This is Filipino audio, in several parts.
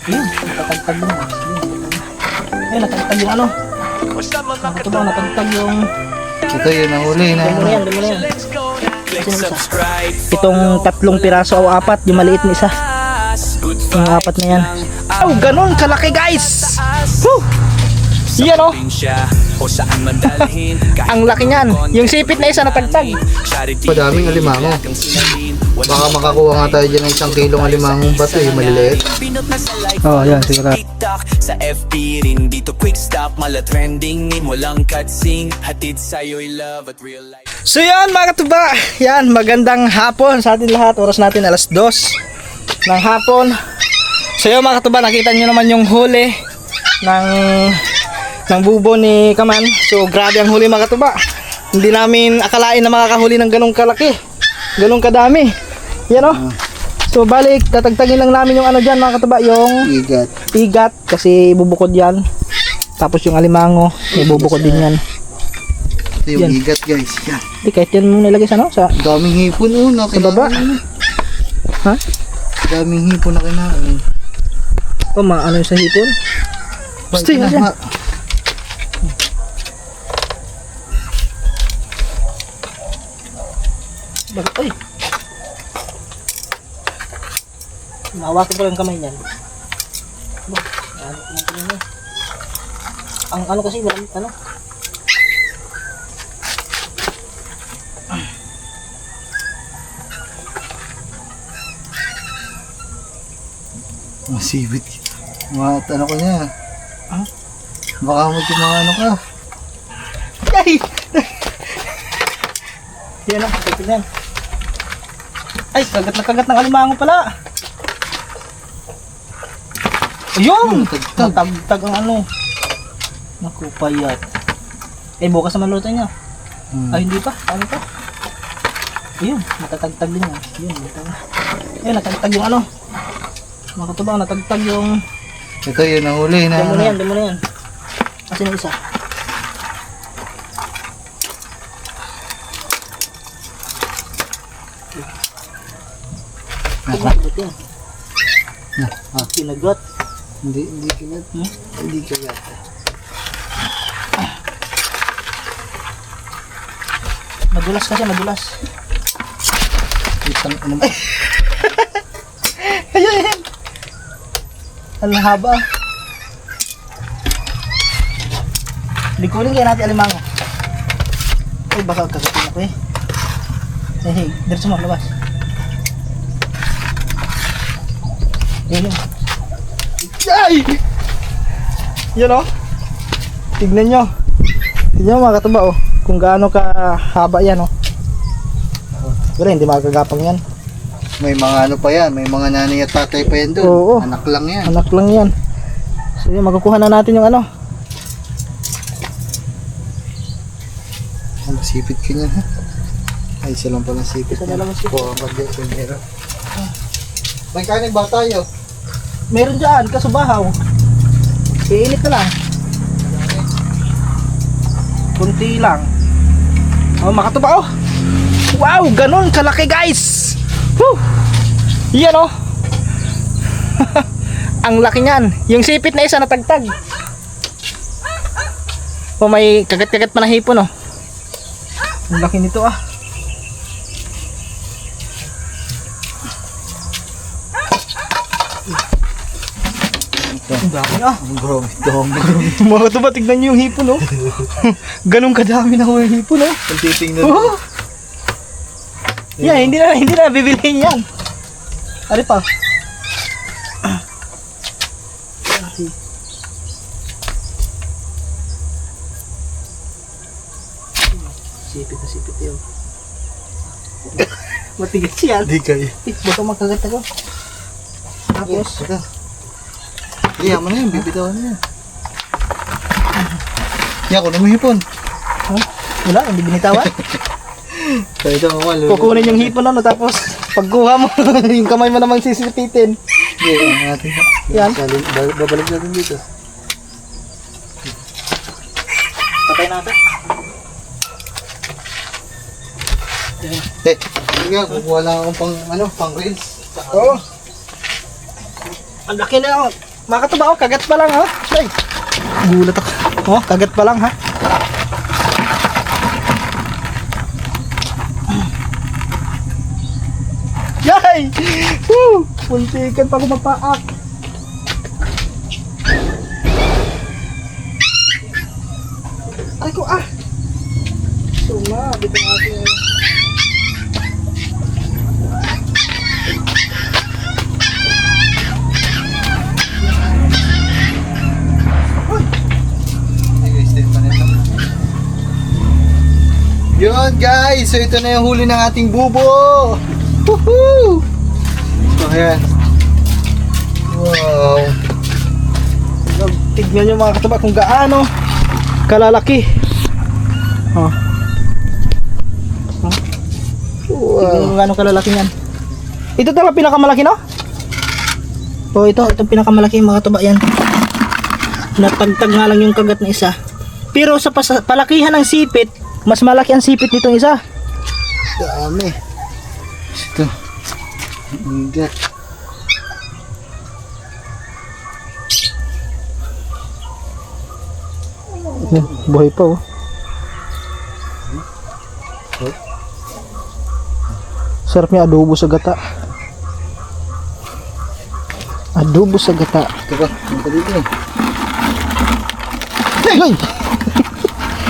Yun, natatagtag yung ayun, natatagtag yung ano. Ito ba, natatagtag yung Ito yun ang huli na. damo na yan, damo na yan. Itong 3 piraso o 4, yung maliit na isa. Yung 4 na yan. Oh, ganun kalaki guys. Woo! Yan oh. Ang laki niyan. Yung sipit na isa natagtag. Madaming alimango. Baka makakuha nga tayo dyan ng 1 kilong alimangong bato yung maliliit. Oh, yan siguro. Sa FB rin dito quick stop mala trending name walang cutscene hatid sa'yo'y love at real life. So yan mga katuba, yan magandang hapon sa atin lahat. Oras natin alas 2 ng hapon. So yan mga katuba, nakita nyo naman yung huli ng bubo ni Kaman. So grabe ang huli mga katuba. Hindi namin akalain na makakahuli ng ganong kalaki, ganong kadami. Yan o. So balik, tatagtagin lang namin yung ano dyan mga katuba, yung igat kasi bubukod yan. Tapos yung alimango, may bubukod din yan. Ito yung Yan. igat guys. Yan. Di kahit yan mo nilagay sa ano? Sa Daming hipon sa baba. Ha? Daming hipon na kinain. O maano yung sa hipon? Basta yun dyan. Bakit? Ay! Mahawakin ko lang kamay niyan. Ang ano kasi, ano? Masibit. Ano ko niya. Ah? Baka mga ano ka. Ay! Yan lang, yan. Ay, kagat na kagat ng alimango pala. Ayun! Natagtag ang ano. Naku, payat. Eh, bukas naman luto niya. Ay, hindi pa. Ano pa? Ayun, natatagtag din yan. Ayun, ayun, natagtag yung ano. Mga katubang, natagtag yung Ito yun ang huli na. damo na yan, damo na yan. Kasi na isa. Kinagat yan. Kinagat. Hindi kagat. Hindi kagat. Madulas kasi, madulas. Itang ano. Ayun! Ang haba. Likurin kaya natin alimango. Ay, baka kagatin ako eh. Hey, diretso mo, labas. Ayun. Ay! Yan o. Tignan nyo. Tignan nyo mga katuba o. Kung gaano kahaba yan o. Pero hindi makakagapang yan. May mga ano pa yan. May mga nanay at tatay pa yan doon. Oo. Anak lang yan. Anak lang yan. So yun, magkukuha na natin yung ano. Masipit ka niyan ha. Ay, isa lang pala sipit. Isa na lang ang sipit. Oo, ang bagay sa mera. May kanin ba tayo? Meron dyan, kaso bahaw. Iinit na lang. Kunti lang. Oh, makatuba oh. Wow, ganun kalaki guys. Woo! Yan oh. Ang laki niyan. Yung sipit na isa natagtag. Oh, may kagat-kagat pa na hipon oh. Ang laki nito ah. Ang dami ah. Ang dami. Mga katuba, tignan nyo yung hipon oh. Ganun kadami na yung hipon oh. Ang titingnan. Oh! Yan, hindi na bibilihin yan. Ano pa? Sipit yun. Matigas yan. Hindi kayo. Baka magkagat ako. Tapos, Iya mo na yun, bibitawan na yan. Yan, kunin mo hipon. wala, hindi binitawan. So ito mo malo. Kukunin yung hipon ano, tapos pagkuha mo, yung kamay mo namang sisipitin. Hindi, ang ating. Yan. Babalik natin dito. Patay natin. Sige, kukuha lang akong pang, pang reels. Oo. Ang laki na, mga katuba, oh, kagat pa lang, oh. Ay, gulat ako. Oh, kagat pa lang, ha. Yay! Woo! Puntikan pa ako mapaak. Ay ko, ah. Sumabit ang ating... Yun guys, so ito na yung huli ng ating bubo. Woohoo! So ayan. Wow. Tignan nyo mga katuba kung gaano kalalaki. Oh. Oh. Tignan nyo kung gaano kalalaki yan. Ito talaga pinakamalaki, no? Oh, itong pinakamalaki mga katuba yan. Natagtag nga lang yung kagat na isa. Pero sa palakihan ng sipit, mas malaki ang sipit nitong isa. Dami. Ito. Ingat. Buhay pa, oh. Sarap niya adobo sa gata. Adobo sa gata. Ito ba? Ito dito eh. Ay!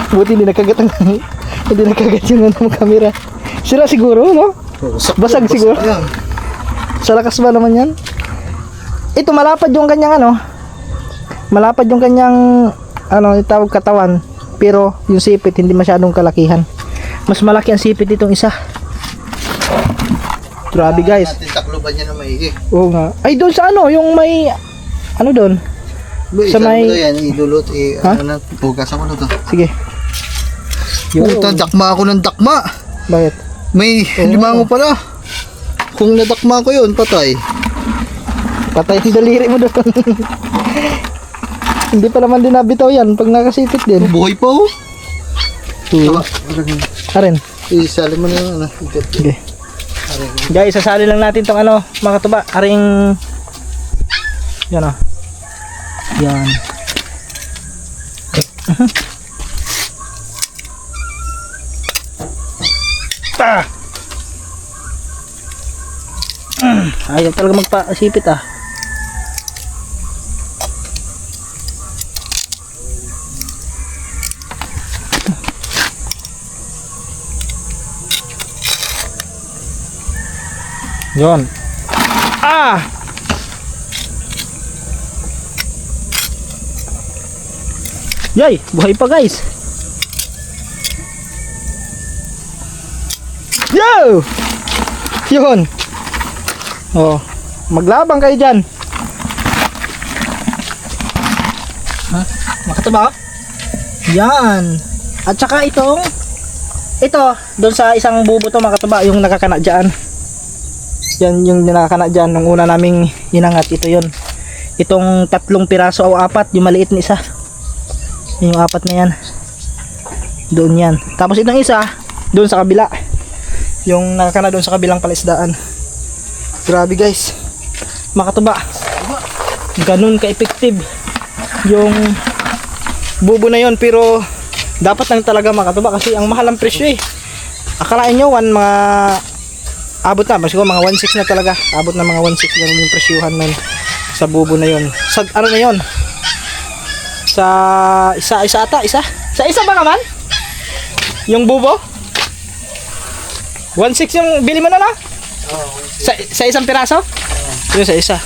Buti hindi nakagat ang hindi nakagat yung ano, camera. Sira siguro, no? Basag siguro. Yan. Sa lakas ba naman yan? Ito malapad yung kanyang ano. Malapad yung kanyang ano, itawag katawan. Pero yung sipit hindi masyadong kalakihan. Mas malaki ang sipit itong isa. Grabe guys. Natin takloban niya na maigi. Oo nga. Ay doon sa ano, yung may ano doon? Sa may yan, idulot Ha? ano na, pugasan ko na to. sige. Puta, dakma ako ng dakma. Bakit? May limango pala. Kung nadakma ko yun, patay. Patay ang daliri mo doon. Hindi pa naman din nabitaw yan pag nakasipit din. Buhay pa oh. Tuwa. Aren. Isali mo na yung ano. Sige. Guys, sasali lang natin tong ano, mga katuba. Aring yan oh. Yan. Ah! Ayaw talaga magpasipit ah. Yon. Ah! Yay, buhay pa guys. Yo! Yun. Oh, maglabang kayo dyan. Ha? Makataba? Yan. At saka ito, doon sa isang bubo to makataba, yung nakakana dyan. Yan yung nakakana dyan. Nung una naming inangat, ito yun. Itong 3 piraso o 4, yung maliit na isa. Yung 4 na yan. Doon yan. Tapos itong isa, doon sa kabila. Yung nakakana doon sa kabilang palaisdaan. Grabe guys. Makatuba. Ganun ka-effective yung bubo na yon, pero dapat lang talaga makatuba kasi ang mahal ang presyo eh. Akalain nyo mga abot na, siguro mga 1.6 na talaga. Abot na mga 1.6 na yung presyuhan nun sa bubo na yon. Sa ano na yon? Sa isa ata, isa? Sa isa ba naman? Yung bubo? 1.6 yung bili mo na lang? Sa isang piraso? Yun sa isa.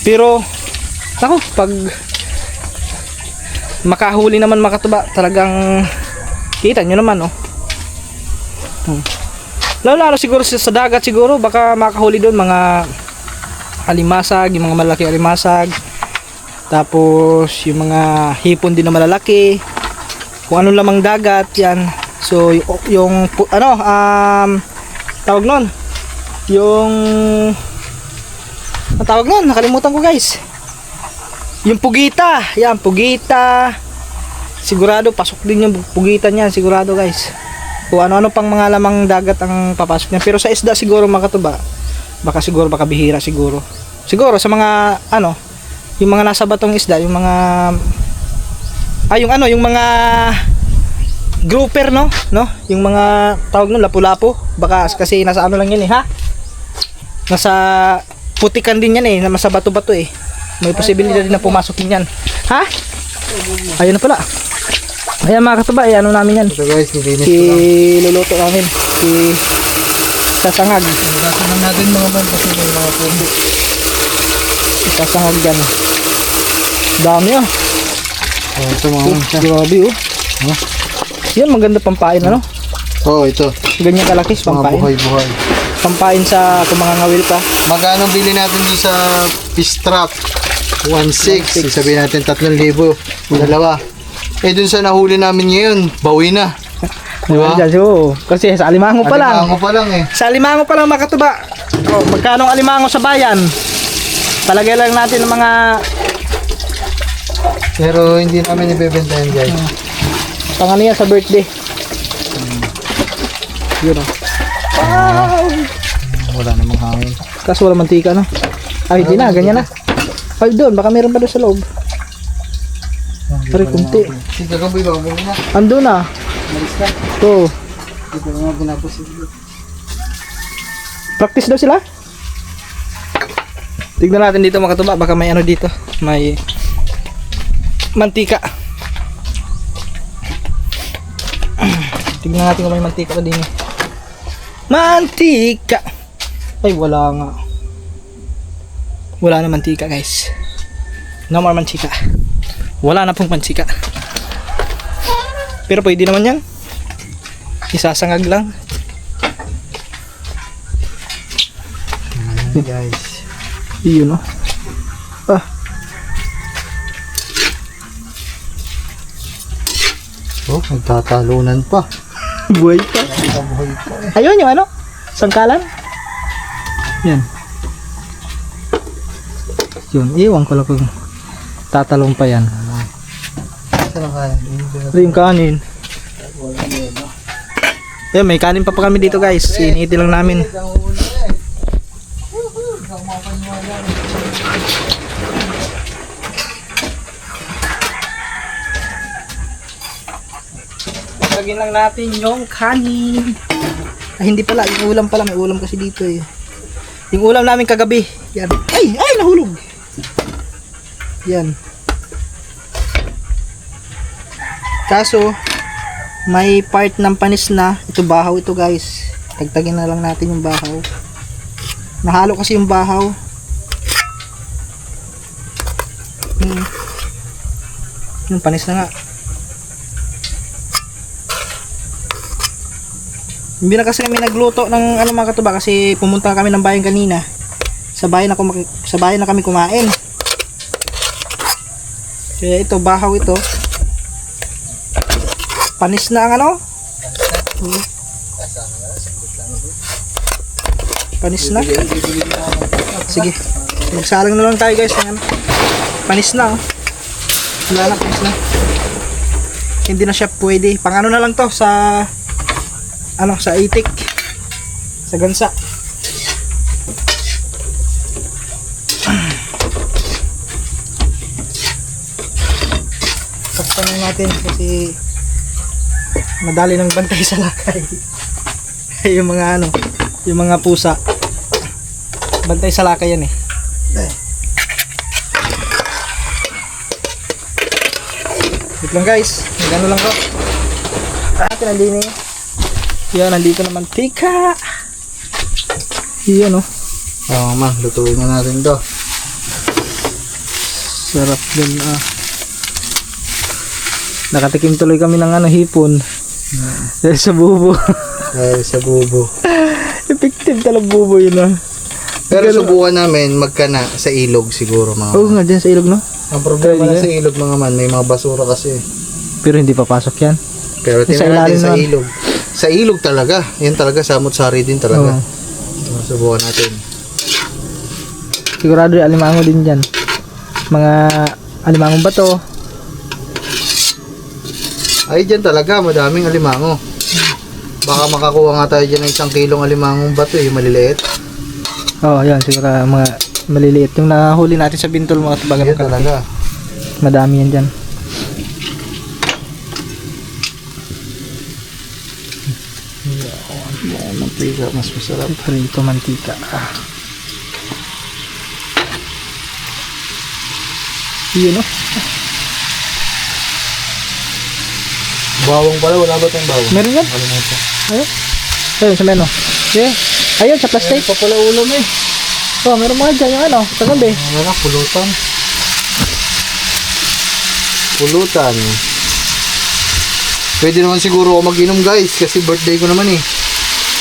Pero naku, pag makahuli naman makatuba, talagang kita nyo naman, oh. Lalo siguro sa dagat siguro, baka makahuli doon mga alimasag, yung mga malaki alimasag. Tapos yung mga hipon din na malalaki. Kung ano lamang dagat, yan. So yung ano, tawag nun, yung ang tawag nun, nakalimutan ko guys. Yung pugita, yan, pugita. Sigurado pasok din yung pugita niyan, sigurado guys. Kung ano-ano pang mga lamang dagat ang papasok niya. Pero sa isda siguro makatuba, baka bihira siguro. Siguro sa mga ano, Yung mga nasa batong isda, yung mga yung mga grouper, no? Yung mga tawag nun, lapu-lapu. Baka kasi nasa ano lang yan eh, ha? Nasa putikan din yan eh, na nasa bato-bato eh. May posibilidad din na pumasok din yan. Ha? Ayun na pala. Ayan mga katuba, ano namin yan. Ito guys, nilinis ko lang. Luluto namin. Sasangag. Sasangag natin mga man kasi may mga pundo. Sasangag yan. Dami ah. Oh, ito mga man. Grabe oh. Huh? Yan, maganda pampain ano. Oh, ito. Ganyan kalakis Mga pampain. buhay-buhay. Pampain sa kung mga ngawil pa. Magkano bili natin doon sa fish trap? 1,600. Sabihin natin 3,000. Dalawa. Eh dun sa nahuli namin ngayon, bawi na. Diba? Diyan, so, kasi sa alimango pa lang. Alimango pa lang eh. Sa alimango pa lang mga katuba. Oh, magkano ang alimango sa bayan? Palagay lang natin ng mga Pero hindi namin ibebenta yan guys. pangano yan sa birthday. Yun oh. Wow! Wala namang hangin. Kaso wala mantika no? Ay, hindi na, ganyan na. Ay, doon, baka meron pa doon sa loob. Pare, kunti. Si Gagaboy ba? Bumili na. Ando na. Malis ka. So, Hindi ko nga pinaposible. practice daw sila. Tignan natin dito mga katuba, baka may ano dito. May mantika. Tignan natin kung may mantika pa din. Mantika! Ay, wala nga. Wala na mantika guys. No more mantika. Wala na pong mantika. Pero pwede naman yan. Isasangag lang. Guys. Iyon no. Ah, Oh, nagtatalunan pa. buhay pa. Nagtabuhay pa eh. Ayun yung ano? Sangkalan? Yan. Yun, iwan ko lang kung tatalong pa yan. Saan ang kain? Ito yung kanin. Yan, may kanin pa kami dito guys. Initin lang namin. Lagyan lang natin yung kanin. Ay, hindi pala. Yung ulam pala. May ulam kasi dito eh. Yung ulam namin kagabi. Yan. Ay! Ay! Nahulog! Yan. Kaso, may part ng panis na. Ito bahaw ito guys. Tagtagin na lang natin yung bahaw. Nahalo kasi yung bahaw. Yung panis na nga. Hindi na kasi kami nagluto ng ano mga katuba kasi pumunta kami ng bayan kanina. Sa bayan na kami kumain. Kaya ito bahaw ito. Panis na ang ano? Panis na. Sige. Magsalang na lang tayo guys ng ano. Panis na oh. Wala na, panis na. Hindi na siya pwede. Pang ano na lang to sa ano, sa itik, sa gansa. Saktan na natin kasi madali ng bantay sa lakay. Yung mga ano, yung mga pusa bantay sa lakay yan eh. Wait lang guys, magano lang ko atin ang dini. Yan, nandito na mantika. Yan oh. Oo man, lutuin na natin to. Sarap din ah. Nakatikim tuloy kami ng ano, hipon. Dahil sa bubo. Dahil sa bubo. Effective talaga bubo yun ah. Pero subukan namin magkana sa ilog siguro mga Oo nga, dyan sa ilog no? Ang problema na sa ilog mga man, may mga basura kasi. Pero hindi papasok yan. Pero Sa tingnan natin ilalim sa nun. ilog. Sa ilog talaga. Yan talaga, samot-sari din talaga. Oo. Subukan natin. Sigurado yung alimango din dyan. Mga alimangong bato. Ay, dyan talaga, madaming alimango. Baka makakuha nga tayo dyan ng 1 kilong alimangong bato, yung maliliit. Oo, yan. Siguro mga Maliliit. Yung nahuli natin sa bintol mga katuba. Yan talaga. Madami yan dyan. Yan, mantika. Mas masarap. Prito mantika. Yun o. Bawang pala. Wala ba tayong bawang? Meron yan. Wala mo ito. Ayun. Ayun sa meno. Okay. Ayun sa plastic. Meron pa pala ulam eh. Oh, meron mga dyan yung ano. Kagabi. Wala, pulutan. Pulutan. Pwede naman siguro ako mag-inom guys kasi birthday ko naman eh.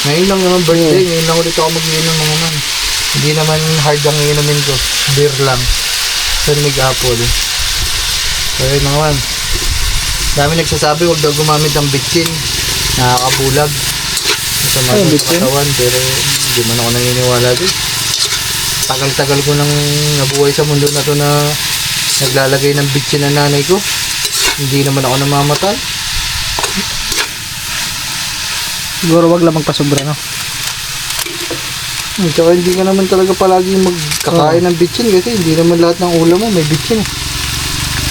Ngayon lang naman birthday, ngayon lang ulit ako mag-inom mga man. Hindi naman hard ang inumin ko. Beer lang. Sa mig-apple. So yun mga man. Dami nagsasabi huwag daw gumamit ng bitchin. Nakakabulag. Masama Ayun, sa bitchin? katawan pero hindi man ako naniniwala doon. Tagal-tagal ko nang nabuhay sa mundo na to na naglalagay ng bitchin ng nanay ko. Hindi naman ako namamatay. Siguro wag lang magpasobra, no? Tsaka hindi ka naman talaga palagi magkakain ng bitchin kasi hindi naman lahat ng ulam mo may bitchin.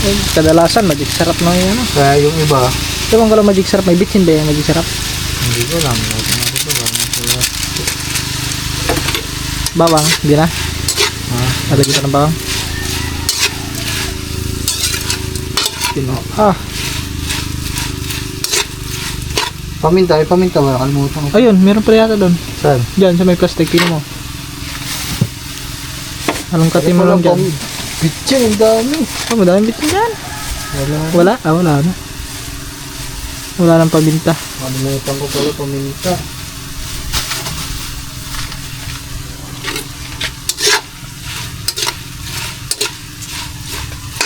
Eh, kadalasan, magic sarap na yun, ano? Kaya yung iba, Ewan ko lang magic sarap. May bitchin ba yung magic sarap? hindi ko alam. Bawang, hindi na? Nalagyan ka ng bawang? Ah, Paminta, paminta ba? Nakalimutan ko. ayun, meron pa yata doon. Saan? Diyan, sa may plastic, pino mo. Alungkatin mo lang dyan. Bitchin, ang dami. Oh, madaming bitchin dyan. Wala. Wala? Ah, wala na. Wala nang pabinta. Nakalimutan ko pala paminta.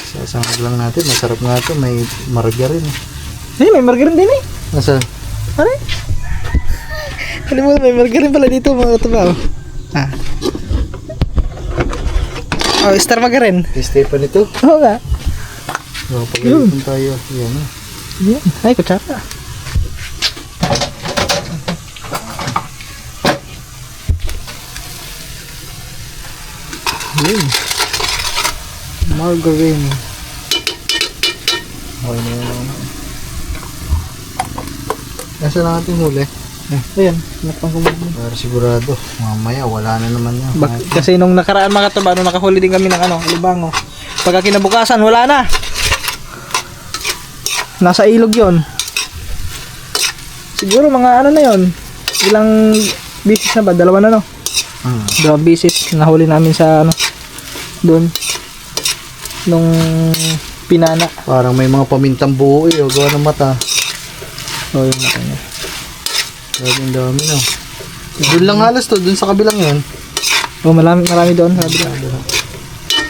Sasangag lang natin. Masarap nga ito. May margarine. Eh, may margarine din eh. Nasaan? Ano? Kalimutan, may margarine pala dito mga katabaw. Ah. Oh, star margarine. Stay pa nito. Oo nga. Pag-iipon tayo. Yan o. Yan. Ay, kutsara. Yun. Margarine. Okay na yun. Nasa natin huli? Ayan, napang kumuli. Para sigurado. Mamaya wala na naman yan. Kasi nung nakaraan mga katabaw, nung nakahuli din kami ng ano, alibango. Pagka kinabukasan, wala na. Nasa ilog yon. Siguro mga ano na yon. Ilang bisis na ba? Dalawa na no? Dalawang bisis nahuli namin sa ano doon nung pinana. Parang may mga pamintang buo eh. O gawa ng mata. Oh, yung mata niya. Grabe ang dami no. Doon lang halos to. Doon sa kabilang yan. Oh, marami doon. Sabi na.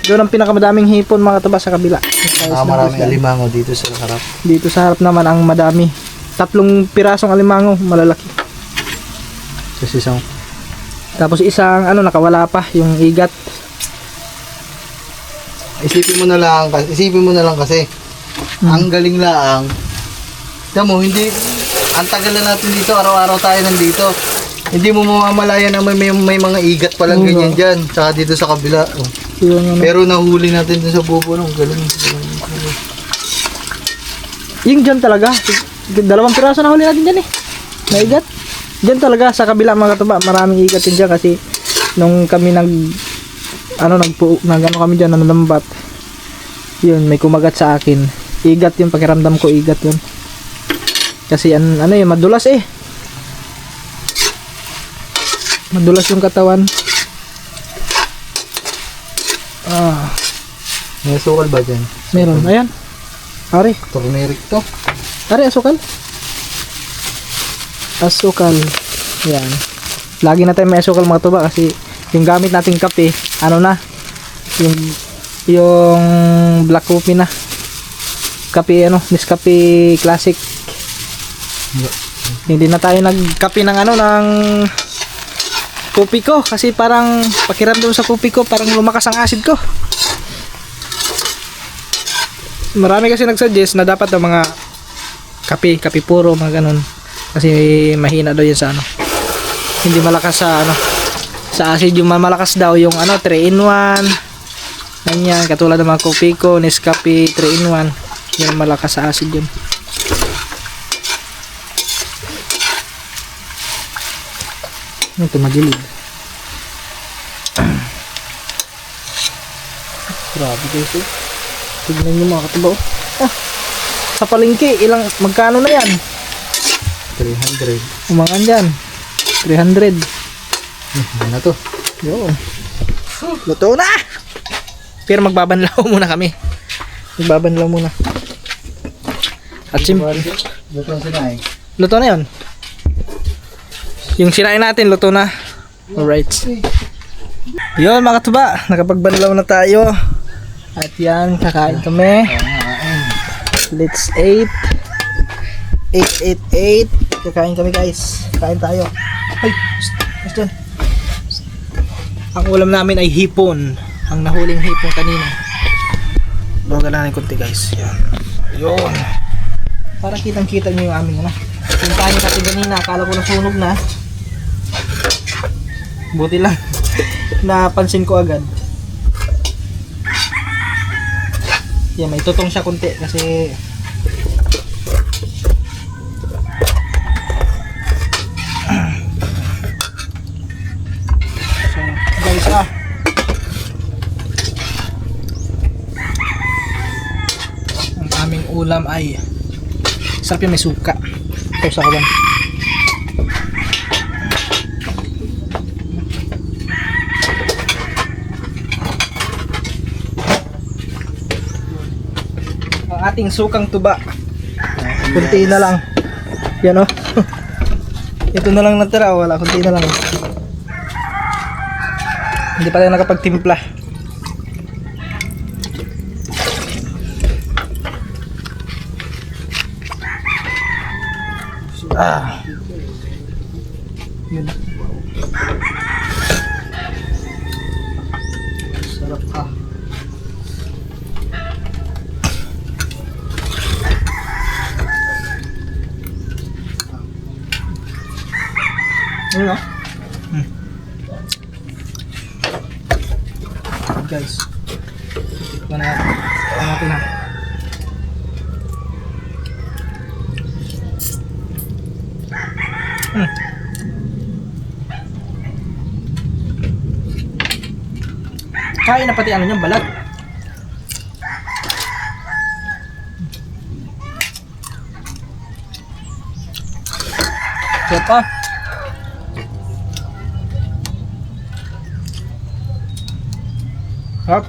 Doon ang pinakamadaming hipon mga kataba sa kabila. Maraming alimango dito sa harap. Dito sa harap naman ang madami. 3 pirasong alimango, malalaki. Kasi isang Tapos isang ano nakawala pa, yung igat. isipin mo na lang kasi ang galing lang. Tama mo, hindi ang tagal na natin dito, araw-araw tayo nandito. Hindi mo mamamalayan na may mga igat palang Oo. ganyan dyan. Tsaka dito sa kabila. Oh. Yung ano. Pero nahuli natin dun sa bubo. No? Galing. Yung dyan talaga. 2 piraso na huli natin dyan eh. Na igat. Dyan talaga sa kabila mga kataba. Maraming igat din dyan kasi nung kami ano kami dyan nanambat. Yun, may kumagat sa akin. Igat yung pakiramdam ko, igat yun. Kasi ano yun, madulas eh. Madulas yung katawan. Ah, May sukal ba dyan? meron. Ayan. Ari. Turmeric to. Ari, asukal. Asukal. Yan. Lagi na tayo may asukal mga tuba kasi yung gamit nating kape, ano na, yung black coffee na. Kape, Nescafe Classic. Hindi na tayo nagkape ng ng kopi ko kasi parang pakiramdam sa kopi ko parang lumakas ang acid ko. Marami kasi nagsuggest na dapat ang mga kape puro mga ganun kasi mahina daw yun sa hindi malakas sa Sa acid yung malakas daw yung 3-in-1. Ganyan, katulad ng mga Copico, Nescafe 3-in-1. Yan malakas sa acid yun. Ito magilid. Grabe guys eh. Tignan nyo mga katubaw. Sa palengke, magkano na yan? 300. Umangan dyan. 300. Ano to? Yun. Luto na! Pero magbabanlaw muna kami. Magbabanlaw muna. At Luto ang sinaing. luto na yun. Yung sinain natin, luto na. Alright. Yun mga katuba, nakapagbanlaw na tayo. At yan, kakain kami. Let's 888. Kakain kami guys. Kain tayo. Ay, mas dyan. Ang ulam namin ay hipon. Ang nahuling hipon kanina. Bawagan na natin konti guys. Yan. Yun. Para kitang kita nyo yung aming yung kanin natin kanina. Akala ko nasunog na. Buti lang. Napansin ko agad. Yan, may tutong siya konti kasi so, guys ang aming ulam ay sarap yung may suka. Ito sa kawan. Ating sukang tuba. Kunti na lang. Yan o. Ito na lang natira. Wala, kunti na lang. Hindi pa tayo nakapagtimpla. Yun. Sarap ah. Ano? Guys, tikman natin. Tikman natin ha. Kain na pati ano niyang balat. Sarap ah. Hop.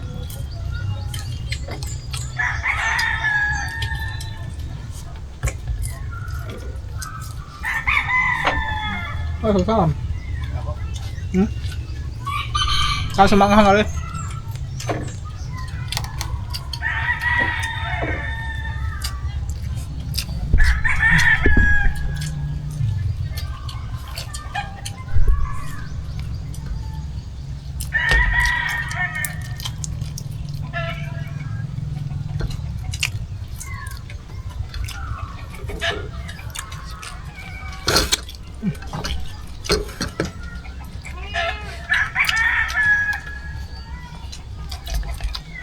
Oh, sasam. Kaso manghang ulit.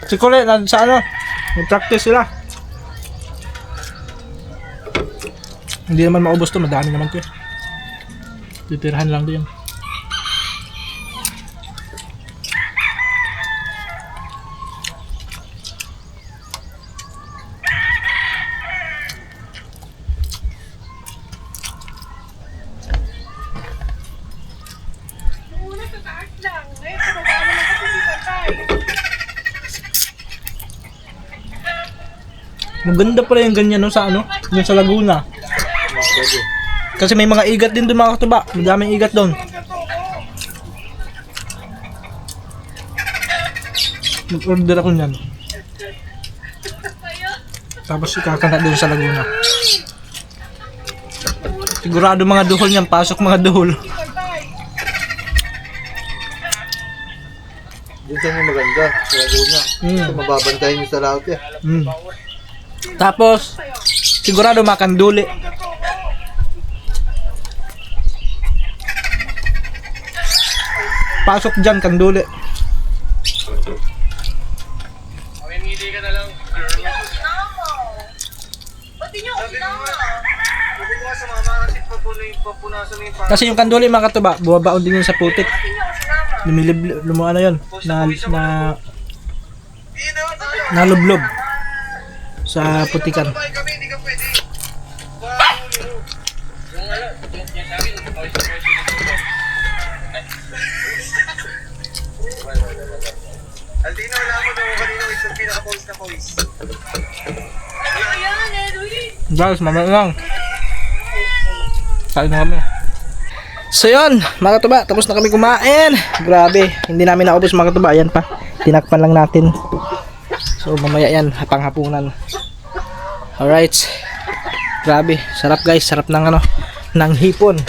Si Colette, sa mag-practice sila. Hindi naman maubos to, madami naman to. Titirahan lang din. Maganda pala yung ganyan no, sa yung sa Laguna. Kasi may mga igat din doon mga katuba. Madaming igat doon. Mag-order ako niyan. Tapos ikakanta doon sa Laguna. Sigurado mga duhol niyan. Pasok mga duhol. Diyan sa yung maganda. Sa Laguna. Mababantayin nyo sa laot eh. Tapos sigurado makanduli. Pasok dyan, kanduli. Kasi yung kanduli mga katuba, bumabaon din yun sa putik. Ano yun, nalublob sa putikan. Aldino, wala mo daw kanina itong pinaka-post na post. Guys, mamaya lang. Kain na kami. So yun, mga katuba, tapos na kami kumain. Grabe, hindi namin naubos mga katuba. Yan pa, tinakpan lang natin. So mamaya yan, panghapunan. Alright. Grabe, sarap guys, sarap ng ng hipon.